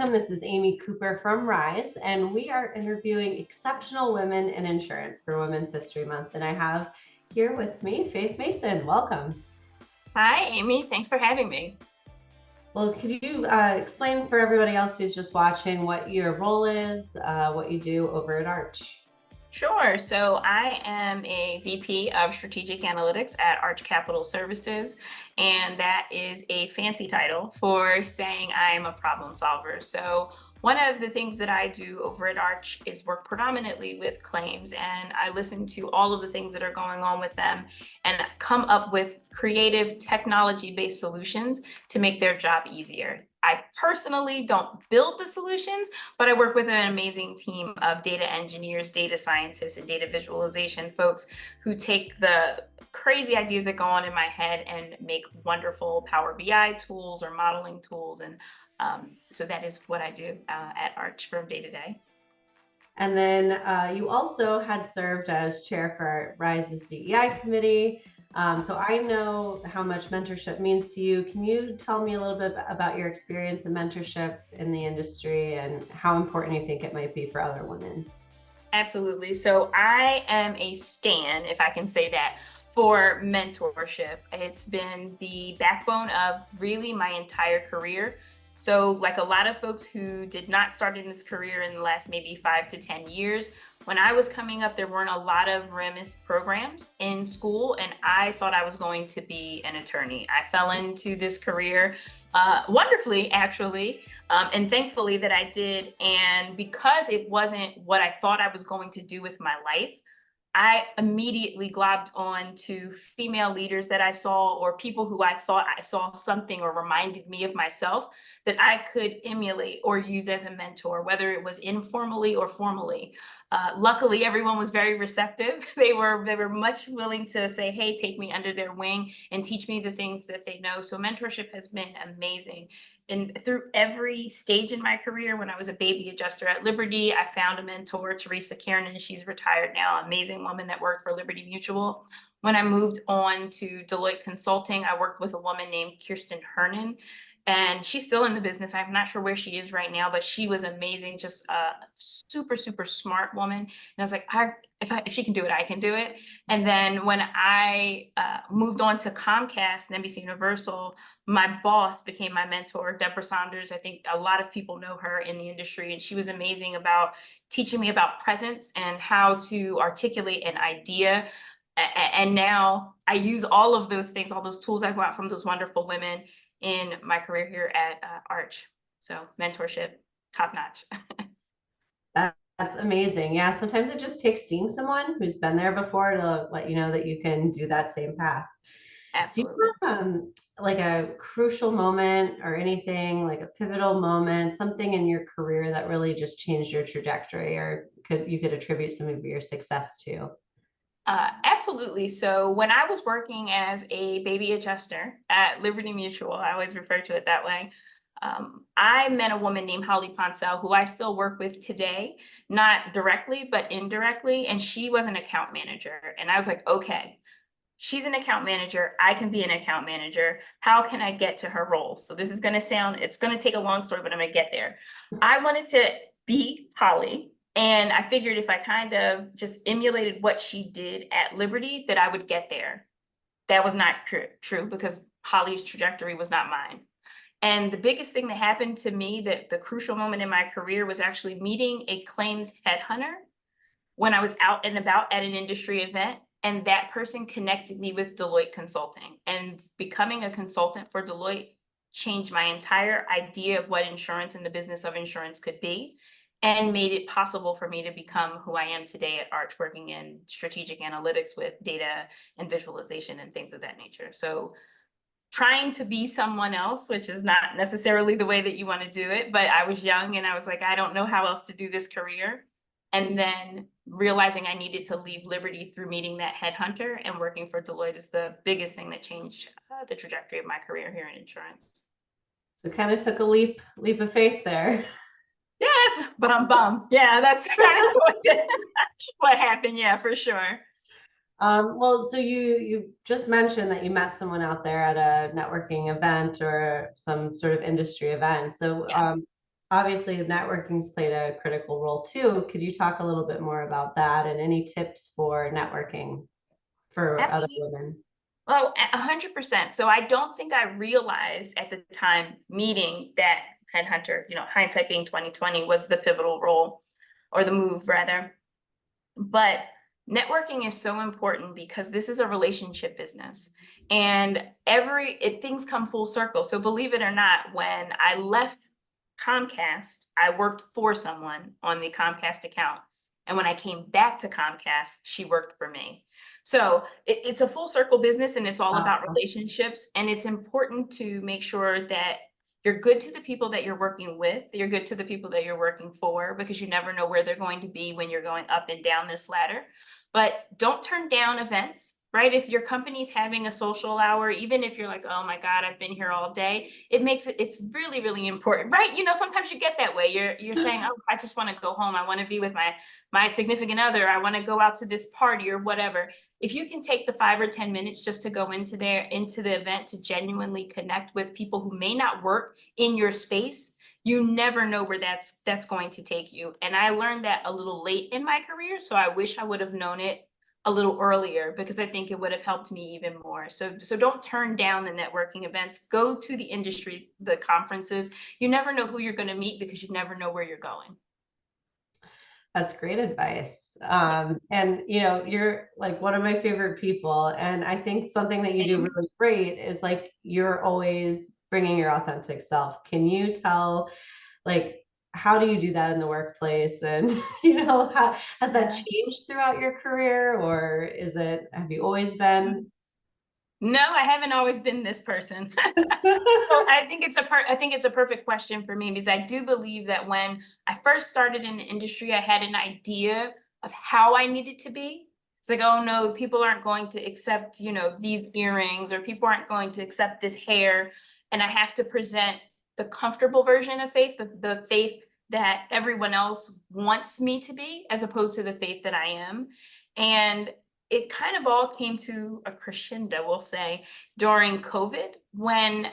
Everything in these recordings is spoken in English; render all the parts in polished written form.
welcome. This is Amy Cooper from Rise, and we are interviewing exceptional women in insurance for Women's History Month. And I have here with me Faith Mason. Welcome. Hi, Amy. Thanks for having me. Well, could you explain for everybody else who's just watching what your role is, what you do over at Arch? Sure. So I am a VP of Strategic Analytics at Arch Capital Services, and that is a fancy title for saying I am a problem solver. So one of the things that I do over at Arch is work predominantly with claims, and I listen to all of the things that are going on with them and come up with creative technology-based solutions to make their job easier. I personally don't build the solutions, but I work with an amazing team of data engineers, data scientists, and data visualization folks who take the crazy ideas that go on in my head and make wonderful Power BI tools or modeling tools. And so that is what I do at Arch from day to day. And then you also had served as chair for Rise's DEI committee. So I know how much mentorship means to you. Can you tell me a little bit about your experience in mentorship in the industry and how important you think it might be for other women? Absolutely. So I am a stan, if I can say that, for mentorship. It's been the backbone of really my entire career. So, like a lot of folks who did not start in this career in the last maybe 5 to 10 years, when I was coming up, there weren't a lot of REMIS programs in school, and I thought I was going to be an attorney. I fell into this career wonderfully, actually, and thankfully that I did. And because it wasn't what I thought I was going to do with my life, I immediately globbed on to female leaders that I saw, or people who I thought I saw something or reminded me of myself that I could emulate or use as a mentor, whether it was informally or formally. Luckily, everyone was very receptive. They were much willing to say, "Hey, take me under their wing and teach me the things that they know." So mentorship has been amazing. And through every stage in my career, when I was a baby adjuster at Liberty, I found a mentor, Teresa Kiernan. She's retired now, amazing woman that worked for Liberty Mutual. When I moved on to Deloitte Consulting, I worked with a woman named Kirsten Hernan, and she's still in the business. I'm not sure where she is right now, but she was amazing, just a super, super smart woman. And I was like, if she can do it, I can do it. And then when I moved on to Comcast and NBC Universal, my boss became my mentor, Deborah Saunders. I think a lot of people know her in the industry, and she was amazing about teaching me about presence and how to articulate an idea. And now I use all of those things, all those tools I got from those wonderful women in my career here at Arch. So mentorship, top notch. That's amazing. Yeah, sometimes it just takes seeing someone who's been there before to let you know that you can do that same path. Do you Absolutely. have like a crucial moment or anything, like a pivotal moment, something in your career that really just changed your trajectory, or you could attribute some of your success to? Absolutely. So when I was working as a baby adjuster at Liberty Mutual, I always refer to it that way. I met a woman named Holly Poncell, who I still work with today, not directly, but indirectly. And she was an account manager. And I was like, okay, she's an account manager. I can be an account manager. How can I get to her role? So this is going to it's going to take a long story, but I'm going to get there. I wanted to be Holly. And I figured if I kind of just emulated what she did at Liberty, that I would get there. That was not true because Holly's trajectory was not mine. And the biggest thing that happened to me, that the crucial moment in my career, was actually meeting a claims headhunter when I was out and about at an industry event. And that person connected me with Deloitte Consulting. And becoming a consultant for Deloitte changed my entire idea of what insurance and the business of insurance could be, and made it possible for me to become who I am today at Arch, working in strategic analytics with data and visualization and things of that nature. So trying to be someone else, which is not necessarily the way that you want to do it, but I was young and I was like, I don't know how else to do this career. And then realizing I needed to leave Liberty through meeting that headhunter and working for Deloitte is the biggest thing that changed the trajectory of my career here in insurance. So kind of took a leap of faith there. Yeah, but I'm bummed. Yeah, that's kind of what happened. Yeah, for sure. Well, so you just mentioned that you met someone out there at a networking event or some sort of industry event. So Yeah. obviously networking's played a critical role too. Could you talk a little bit more about that and any tips for networking for other Absolutely. women? Oh, 100%. So I don't think I realized at the time meeting that headhunter, hindsight being 2020, was the pivotal role or the move rather. But networking is so important because this is a relationship business and things come full circle. So believe it or not, when I left Comcast, I worked for someone on the Comcast account. And when I came back to Comcast, she worked for me. So it's a full circle business and it's all about Wow. relationships. And it's important to make sure that you're good to the people that you're working with, you're good to the people that you're working for, because you never know where they're going to be when you're going up and down this ladder. But don't turn down events, right? If your company's having a social hour, even if you're like, oh my God, I've been here all day, it's really, really important, right? Sometimes you get that way. You're saying, oh, I just want to go home. I want to be with my significant other. I want to go out to this party or whatever. If you can take the 5 or 10 minutes just to go into the event to genuinely connect with people who may not work in your space, you never know where that's going to take you. And I learned that a little late in my career, so I wish I would have known it a little earlier because I think it would have helped me even more. So don't turn down the networking events. Go to the industry, the conferences. You never know who you're going to meet because you never know where you're going. That's great advice. Yeah. And you're like one of my favorite people. And I think something that you do Same. really great is like you're always bringing your authentic self. Can you tell, like, how do you do that in the workplace? And how has that Yeah. changed throughout your career, or have you always been? No, I haven't always been this person. So I think it's a perfect question for me because I do believe that when I first started in the industry, I had an idea of how I needed to be. It's like, oh no, people aren't going to accept, these earrings, or people aren't going to accept this hair. And I have to present the comfortable version of faith, the faith that everyone else wants me to be, as opposed to the faith that I am. And it kind of all came to a crescendo, we'll say, during COVID when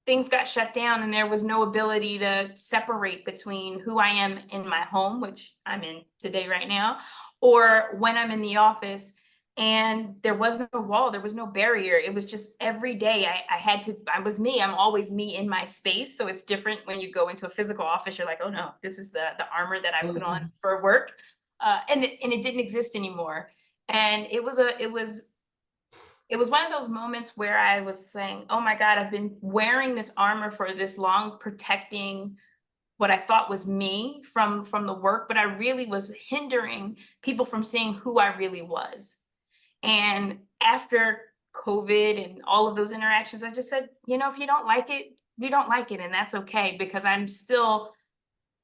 things got shut down and there was no ability to separate between who I am in my home, which I'm in today right now, or when I'm in the office. And there was no wall, there was no barrier. It was just every day I was me. I'm always me in my space. So it's different when you go into a physical office. You're like, oh no, this is the armor that I put on for work. And it didn't exist anymore. And it was one of those moments where I was saying, oh my God, I've been wearing this armor for this long, protecting what I thought was me from the work, but I really was hindering people from seeing who I really was. And after COVID and all of those interactions, I just said, if you don't like it, you don't like it. And that's okay because I'm still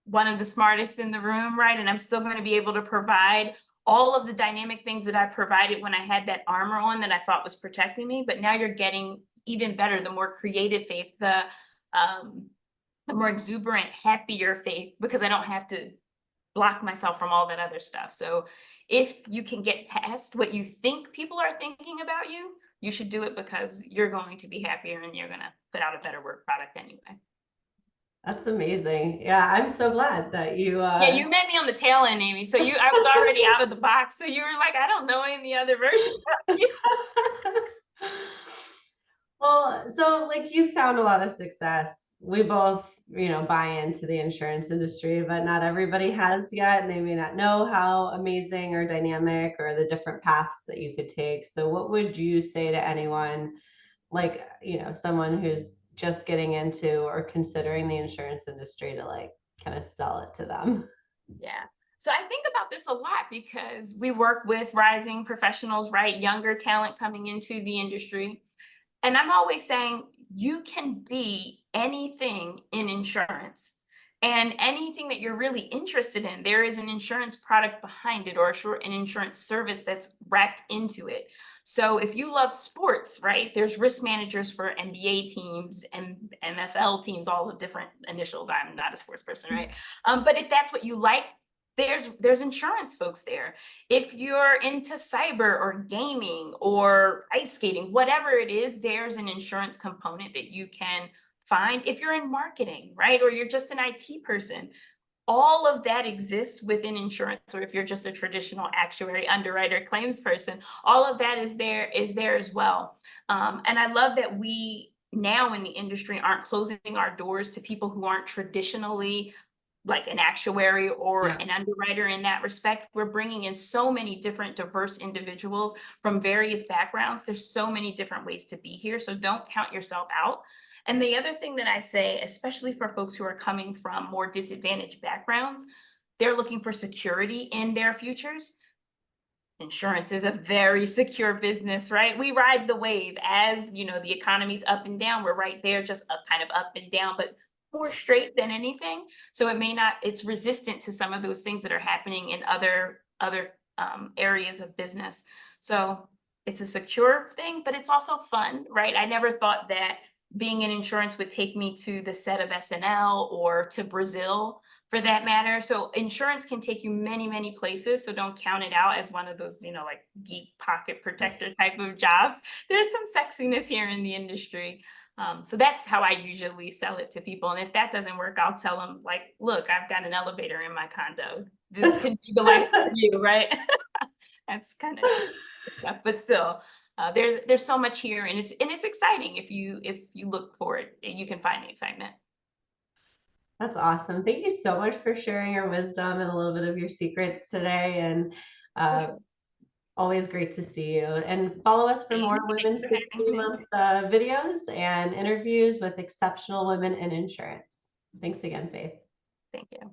one of the smartest in the room, right? And I'm still going to be able to provide all of the dynamic things that I provided when I had that armor on that I thought was protecting me. But now you're getting even better, the more creative faith, the more exuberant, happier faith, because I don't have to block myself from all that other stuff. So if you can get past what you think people are thinking about you, you should do it because you're going to be happier and you're going to put out a better work product anyway. That's amazing. Yeah, I'm so glad that you Yeah, you met me on the tail end, Amy. So I was already out of the box. So you were like, I don't know any other version of you. Well, so like you found a lot of success. We both, buy into the insurance industry, but not everybody has yet, and they may not know how amazing or dynamic or the different paths that you could take. So what would you say to anyone, like, someone who's just getting into or considering the insurance industry, to like kind of sell it to them? Yeah. So I think about this a lot because we work with rising professionals, right? Younger talent coming into the industry. And I'm always saying you can be anything in insurance, and anything that you're really interested in. There is an insurance product behind it, or an insurance service that's wrapped into it. So if you love sports, right, there's risk managers for NBA teams and NFL teams, all the different initials. I'm not a sports person, right? But if that's what you like, there's insurance folks there. If you're into cyber or gaming or ice skating, whatever it is, there's an insurance component that you can find if you're in marketing, right? Or you're just an IT person, all of that exists within insurance. Or if you're just a traditional actuary, underwriter, claims person, all of that is there as well. And I love that we now in the industry aren't closing our doors to people who aren't traditionally like an actuary or Yeah. an underwriter in that respect. We're bringing in so many different diverse individuals from various backgrounds. There's so many different ways to be here. So don't count yourself out. And the other thing that I say, especially for folks who are coming from more disadvantaged backgrounds, they're looking for security in their futures. Insurance is a very secure business, right? We ride the wave as, the economy's up and down. We're right there, just up, kind of up and down, but more straight than anything. So it's resistant to some of those things that are happening in other areas of business. So it's a secure thing, but it's also fun, right? I never thought that being in insurance would take me to the set of SNL or to Brazil for that matter. So insurance can take you many, many places. So don't count it out as one of those, like geek pocket protector type of jobs. There's some sexiness here in the industry. So that's how I usually sell it to people. And if that doesn't work, I'll tell them like, look, I've got an elevator in my condo. This can be the life for you, right? That's kind of just stuff, but still, there's so much here, and it's exciting if you look for it, you can find the excitement. That's awesome. Thank you so much for sharing your wisdom and a little bit of your secrets today. And For uh, sure. always great to see you. And follow us for more Same. Thanks Women's for having History me. Month videos and interviews with exceptional women in insurance. Thanks again, Faith. Thank you.